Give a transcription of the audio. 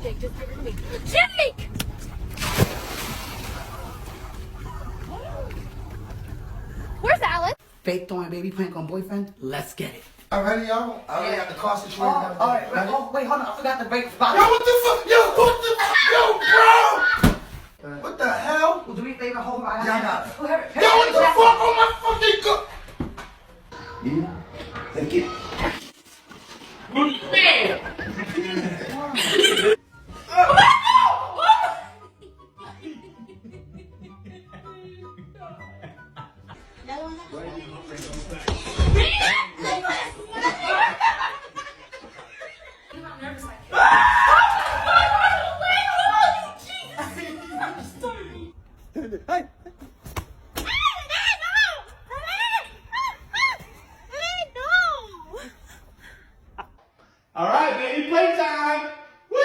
Jake, just give it to me. Jake! Where's Alex? Fake throwing baby prank on boyfriend. Let's get it. Alright, y'all. I already got the car situated. Alright, wait, hold on. I forgot the brake spot. Yo, what the fuck? Yo, what the fuck? Yo, bro! What the hell? Well, do me a favor, hold my Yeah, I got it. Oh, hurry, Yo, what the hurry, fuck? Oh my fucking god! Yeah. Let's get it. Hey! All right, baby, playtime. Woo!